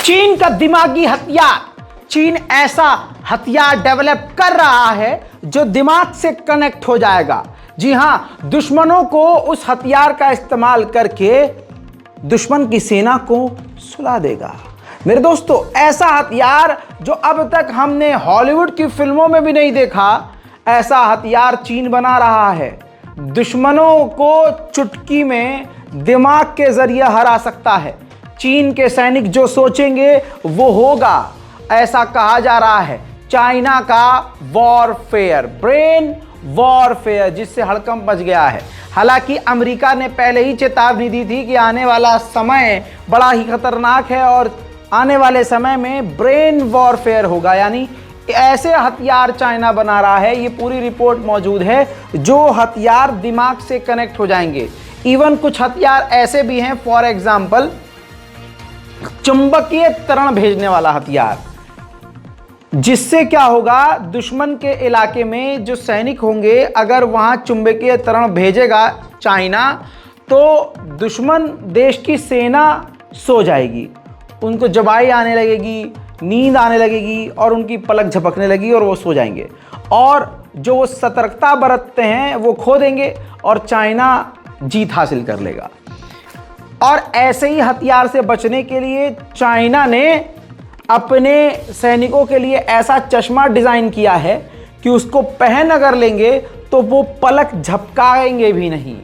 चीन का दिमागी हथियार। चीन ऐसा हथियार डेवलप कर रहा है जो दिमाग से कनेक्ट हो जाएगा। जी हां, दुश्मनों को उस हथियार का इस्तेमाल करके दुश्मन की सेना को सुला देगा। मेरे दोस्तों, ऐसा हथियार जो अब तक हमने हॉलीवुड की फिल्मों में भी नहीं देखा, ऐसा हथियार चीन बना रहा है। दुश्मनों को चुटकी में दिमाग के जरिए हरा सकता है। चीन के सैनिक जो सोचेंगे वो होगा, ऐसा कहा जा रहा है। चाइना का वॉरफेयर, ब्रेन वॉरफेयर, जिससे हड़कंप मच गया है। हालांकि अमेरिका ने पहले ही चेतावनी दी थी कि आने वाला समय बड़ा ही खतरनाक है और आने वाले समय में ब्रेन वॉरफेयर होगा, यानी ऐसे हथियार चाइना बना रहा है। ये पूरी रिपोर्ट मौजूद है जो हथियार दिमाग से कनेक्ट हो जाएंगे। इवन कुछ हथियार ऐसे भी हैं, फॉर एग्जाम्पल चुंबकीय त्वरण भेजने वाला हथियार, जिससे क्या होगा, दुश्मन के इलाके में जो सैनिक होंगे, अगर वहां चुंबकीय त्वरण भेजेगा चाइना, तो दुश्मन देश की सेना सो जाएगी, उनको जबाई आने लगेगी, नींद आने लगेगी और उनकी पलक झपकने लगेगी और वो सो जाएंगे। और जो वो सतर्कता बरतते हैं वो खो देंगे और चाइना जीत हासिल कर लेगा। और ऐसे ही हथियार से बचने के लिए चाइना ने अपने सैनिकों के लिए ऐसा चश्मा डिज़ाइन किया है कि उसको पहन अगर लेंगे तो वो पलक झपकाएंगे भी नहीं,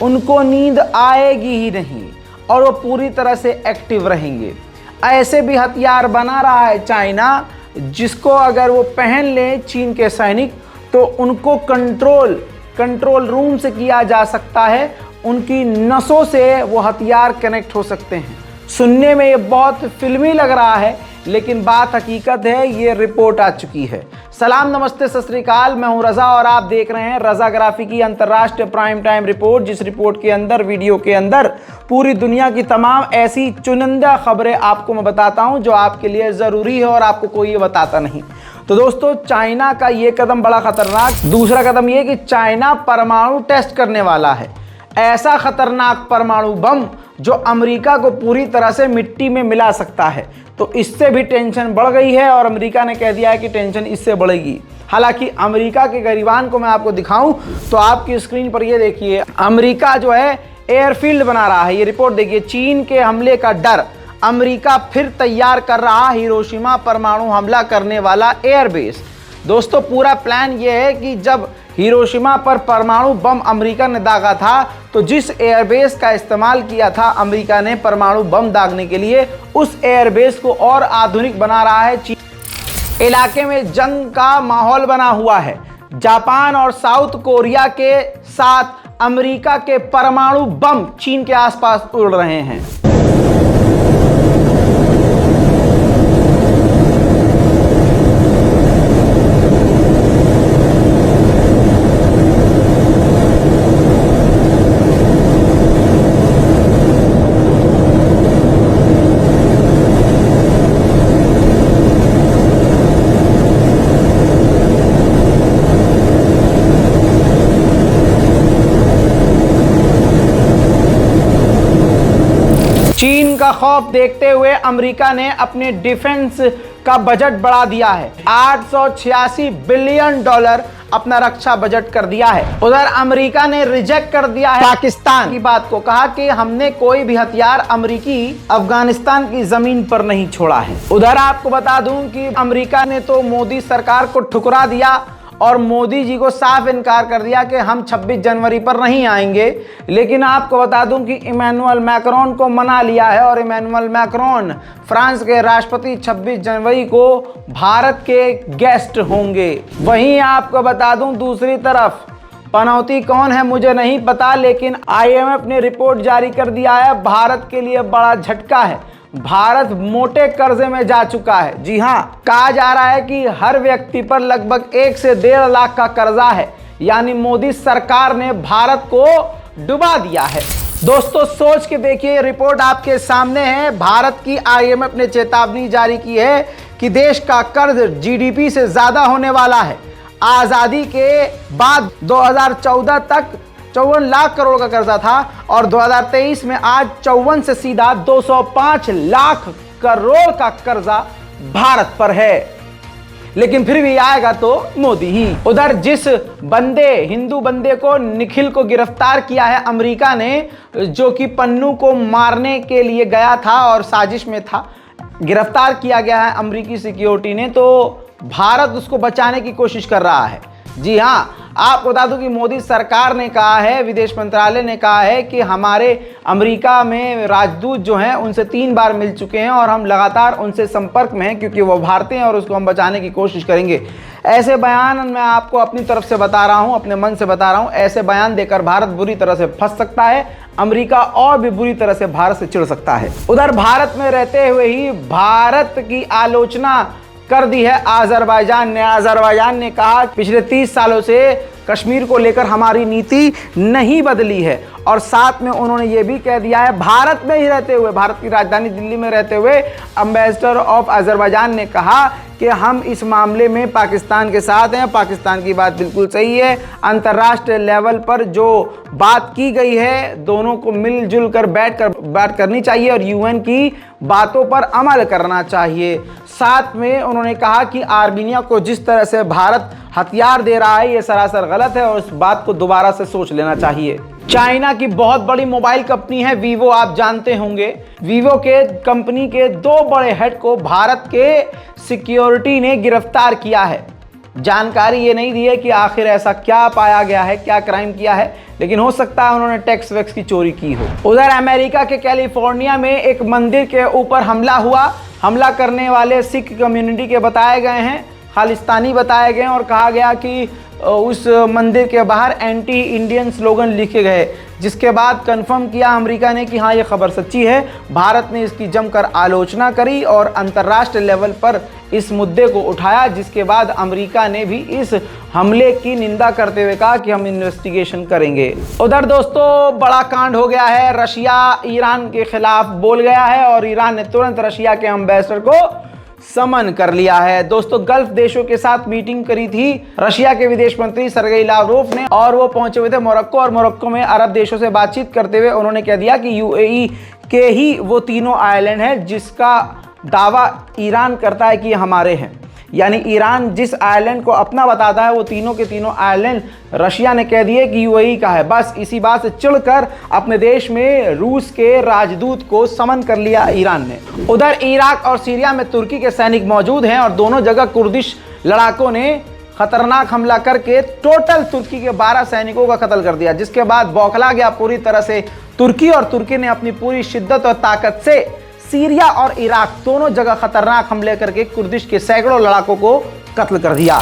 उनको नींद आएगी ही नहीं और वो पूरी तरह से एक्टिव रहेंगे। ऐसे भी हथियार बना रहा है चाइना, जिसको अगर वो पहन लें चीन के सैनिक तो उनको कंट्रोल रूम से किया जा सकता है, उनकी नसों से वो हथियार कनेक्ट हो सकते हैं। सुनने में ये बहुत फिल्मी लग रहा है, लेकिन बात हकीकत है, ये रिपोर्ट आ चुकी है। सलाम, नमस्ते, सत श्री अकाल, मैं हूं रजा और आप देख रहे हैं रजाग्राफी की अंतर्राष्ट्रीय प्राइम टाइम रिपोर्ट, जिस रिपोर्ट के अंदर, वीडियो के अंदर पूरी दुनिया की तमाम ऐसी चुनिंदा खबरें आपको मैं बताता हूं जो आपके लिए ज़रूरी है और आपको कोई ये बताता नहीं। तो दोस्तों, चाइना का ये कदम बड़ा खतरनाक। दूसरा कदम ये कि चाइना परमाणु टेस्ट करने वाला है, ऐसा खतरनाक परमाणु बम जो अमेरिका को पूरी तरह से मिट्टी में मिला सकता है। तो इससे भी टेंशन बढ़ गई है और अमेरिका ने कह दिया है कि टेंशन इससे बढ़ेगी। हालांकि अमेरिका के गरीबान को मैं आपको दिखाऊं तो आपकी स्क्रीन पर ये देखिए, अमेरिका जो है एयरफील्ड बना रहा है। ये रिपोर्ट देखिए, चीन के हमले का डर, अमेरिका फिर तैयार कर रहा हिरोशिमा परमाणु हमला करने वाला एयरबेस। दोस्तों, पूरा प्लान ये है कि जब हिरोशिमा पर परमाणु बम अमेरिका ने दागा था, तो जिस एयरबेस का इस्तेमाल किया था अमेरिका ने परमाणु बम दागने के लिए, उस एयरबेस को और आधुनिक बना रहा है। चीन इलाके में जंग का माहौल बना हुआ है। जापान और साउथ कोरिया के साथ अमेरिका के परमाणु बम चीन के आसपास उड़ रहे हैं। चीन का खौफ देखते हुए अमेरिका ने अपने डिफेंस का बजट बढ़ा दिया है। 886 बिलियन डॉलर अपना रक्षा बजट कर दिया है। उधर अमेरिका ने रिजेक्ट कर दिया है पाकिस्तान की बात को, कहा कि हमने कोई भी हथियार अमेरिकी अफगानिस्तान की जमीन पर नहीं छोड़ा है। उधर आपको बता दूं कि अमेरिका ने तो मोदी सरकार को ठुकरा दिया और मोदी जी को साफ इनकार कर दिया कि हम 26 जनवरी पर नहीं आएंगे। लेकिन आपको बता दूं कि इमैनुअल मैक्रोन को मना लिया है और इमैनुअल मैक्रोन, फ्रांस के राष्ट्रपति, 26 जनवरी को भारत के गेस्ट होंगे। वहीं आपको बता दूं, दूसरी तरफ पनौती कौन है मुझे नहीं पता, लेकिन IMF ने रिपोर्ट जारी कर दिया है। भारत के लिए बड़ा झटका है, भारत मोटे कर्जे में जा चुका है। जी हां, कहा जा रहा है कि हर व्यक्ति पर लगभग 1 से 1.5 लाख का कर्जा है, यानी मोदी सरकार ने भारत को डुबा दिया है। दोस्तों, सोच के देखिए, रिपोर्ट आपके सामने है। भारत की IMF ने चेतावनी जारी की है कि देश का कर्ज GDP से ज्यादा होने वाला है। आजादी के बाद 2014 तक 54 लाख करोड़ का कर्जा था और 2023 में आज 54 से सीधा 205 लाख करोड़ का कर्जा भारत पर है, लेकिन फिर भी आएगा तो मोदी ही। उधर जिस हिंदू बंदे को निखिल को गिरफ्तार किया है अमेरिका ने, जो कि पन्नू को मारने के लिए गया था और साजिश में था, गिरफ्तार किया गया है अमेरिकी सिक्योरिटी ने, तो भारत उसको बचाने की कोशिश कर रहा है। जी हाँ, आपको बता दूं कि मोदी सरकार ने कहा है, विदेश मंत्रालय ने कहा है कि हमारे अमेरिका में राजदूत जो हैं उनसे 3 बार मिल चुके हैं और हम लगातार उनसे संपर्क में हैं, क्योंकि वो भारतीय हैं और उसको हम बचाने की कोशिश करेंगे। ऐसे बयान मैं आपको अपनी तरफ से बता रहा हूं, अपने मन से बता रहा हूं। ऐसे बयान देकर भारत बुरी तरह से फंस सकता है, अमेरिका और भी बुरी तरह से भारत से चिढ़ सकता है। उधर भारत में रहते हुए ही भारत की आलोचना कर दी है अजरबैजान ने कहा पिछले 30 सालों से कश्मीर को लेकर हमारी नीति नहीं बदली है, और साथ में उन्होंने ये भी कह दिया है, भारत में ही रहते हुए, भारत की राजधानी दिल्ली में रहते हुए एम्बेसडर ऑफ अजरबैजान ने कहा कि हम इस मामले में पाकिस्तान के साथ हैं, पाकिस्तान की बात बिल्कुल सही है, अंतर्राष्ट्रीय लेवल पर जो बात की गई है दोनों को मिलजुल कर बात करनी चाहिए और यूएन की बातों पर अमल करना चाहिए। साथ में उन्होंने कहा कि आर्मीनिया को जिस तरह से भारत हथियार दे रहा है ये सरासर गलत है और उस बात को दोबारा से सोच लेना चाहिए। चाइना की बहुत बड़ी मोबाइल कंपनी है वीवो, आप जानते होंगे। वीवो के कंपनी के 2 बड़े हेड को भारत के सिक्योरिटी ने गिरफ्तार किया है। जानकारी ये नहीं दी है कि आखिर ऐसा क्या पाया गया है, क्या क्राइम किया है, लेकिन हो सकता है उन्होंने टैक्स वैक्स की चोरी की हो। उधर अमेरिका के कैलिफोर्निया में एक मंदिर के ऊपर हमला हुआ। हमला करने वाले सिख कम्युनिटी के बताए गए हैं, खालिस्तानी बताए गए और कहा गया कि उस मंदिर के बाहर एंटी इंडियन स्लोगन लिखे गए, जिसके बाद कंफर्म किया अमेरिका ने कि हाँ ये खबर सच्ची है। भारत ने इसकी जमकर आलोचना करी और अंतर्राष्ट्रीय लेवल पर इस मुद्दे को उठाया, जिसके बाद अमेरिका ने भी इस हमले की निंदा करते हुए कहा कि हम इन्वेस्टिगेशन करेंगे। उधर दोस्तों बड़ा कांड हो गया है, रशिया ईरान के खिलाफ बोल गया है और ईरान ने तुरंत रशिया के एम्बेसडर को समन कर लिया है। दोस्तों गल्फ देशों के साथ मीटिंग करी थी रशिया के विदेश मंत्री सर्गेई लावरोव ने, और वो पहुंचे हुए थे मोरक्को, और मोरक्को में अरब देशों से बातचीत करते हुए उन्होंने कह दिया कि यूएई के ही वो तीनों आइलैंड हैं जिसका दावा ईरान करता है कि ये हमारे हैं। यानी ईरान जिस आइलैंड को अपना बताता है वो तीनों के तीनों आइलैंड रशिया ने कह दिए कि यूएई का है। बस इसी बात से चिढ़कर अपने देश में रूस के राजदूत को समन कर लिया ईरान ने। उधर इराक और सीरिया में तुर्की के सैनिक मौजूद हैं और दोनों जगह कुर्दिश लड़ाकों ने खतरनाक हमला करके टोटल तुर्की के 12 सैनिकों का कत्ल कर दिया, जिसके बाद बौखला गया पूरी तरह से तुर्की, और तुर्की ने अपनी पूरी शिद्दत और ताकत से सीरिया और इराक दोनों जगह खतरनाक हमले करके कुर्दिश के सैकड़ों लड़ाकों को कत्ल कर दिया।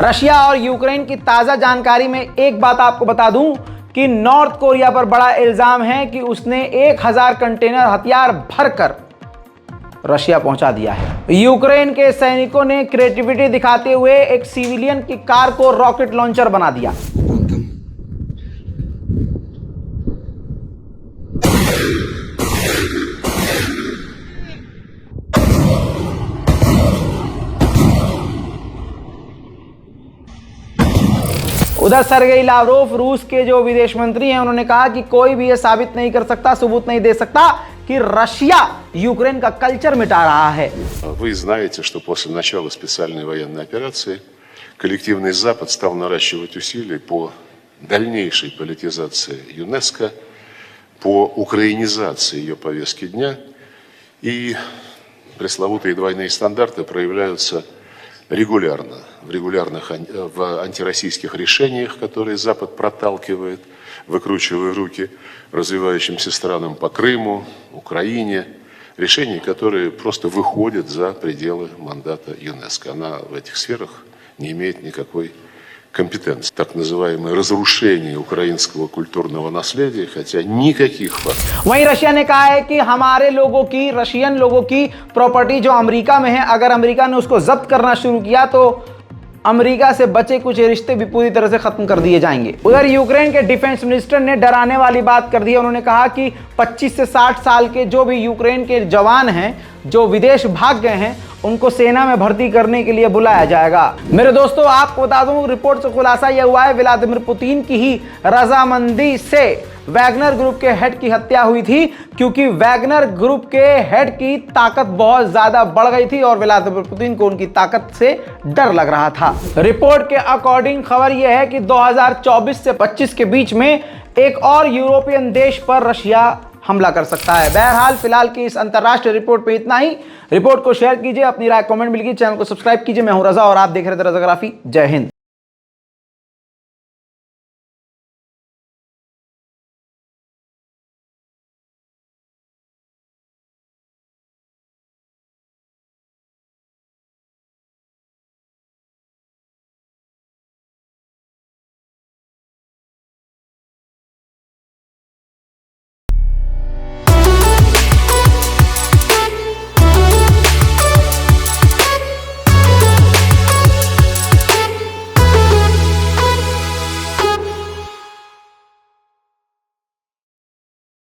रशिया और यूक्रेन की ताज़ा जानकारी में एक बात आपको बता दूं कि नॉर्थ कोरिया पर बड़ा इल्जाम है कि उसने 1000 कंटेनर हथियार भरकर रशिया पहुंचा दिया है। यूक्रेन के सैनिकों ने क्रिएटिविटी दिखाते हुए एक सिविलियन की कार को रॉकेट लॉन्चर बना दिया। उधर सर्गेई लावरोव रूस के जो विदेश मंत्री हैं उन्होंने कहा कि कोई भी ये साबित नहीं कर सकता, सबूत नहीं दे सकता कि रशिया यूक्रेन का कल्चर मिटा रहा है। Вы знаете, что после начала специальной военной операции коллективный Запад стал наращивать усилия по дальнейшей политизации ЮНЕСКО, по украинизации ее повестки дня, и пресловутые двойные стандарты проявляются регулярно в антироссийских решениях, которые Запад проталкивает, выкручивая руки развивающимся странам по Крыму, Украине, решения, которые просто выходят за пределы мандата ЮНЕСКО. Она в этих сферах не имеет никакой компетенции. Так называемое разрушение украинского культурного наследия, хотя никаких фактов. वहीं रशिया ने कहा है कि हमारे लोगों की, रशियन लोगों की प्रॉपर्टी जो अमेरिका में है, अगर अमेरिका ने उसको जब्त करना शुरू किया तो अमेरिका से बचे कुछ रिश्ते भी पूरी तरह से खत्म कर दिए जाएंगे। उधर यूक्रेन के डिफेंस मिनिस्टर ने डराने वाली बात कर दी है। उन्होंने कहा कि 25 से 60 साल के जो भी यूक्रेन के जवान हैं जो विदेश भाग गए हैं उनको सेना में भर्ती करने के लिए बुलाया जाएगा। मेरे दोस्तों, आपको बता दूं, रिपोर्ट से खुलासा यह हुआ है व्लादिमीर पुतिन की ही रजामंदी से वैगनर ग्रुप के हेड की हत्या हुई थी, क्योंकि वैगनर ग्रुप के हेड की ताकत बहुत ज्यादा बढ़ गई थी और व्लादिमीर पुतिन को उनकी ताकत से डर लग रहा था। रिपोर्ट के अकॉर्डिंग खबर यह है कि 2024 से 25 के बीच में एक और यूरोपियन देश पर रशिया हमला कर सकता है। बहरहाल फिलहाल की इस अंतरराष्ट्रीय रिपोर्ट पे इतना ही। रिपोर्ट को शेयर कीजिए, अपनी राय कमेंट में लिखिए, चैनल को सब्सक्राइब कीजिए। मैं हूं रजा और आप देख रहे थे रजाग्राफी। जय हिंद।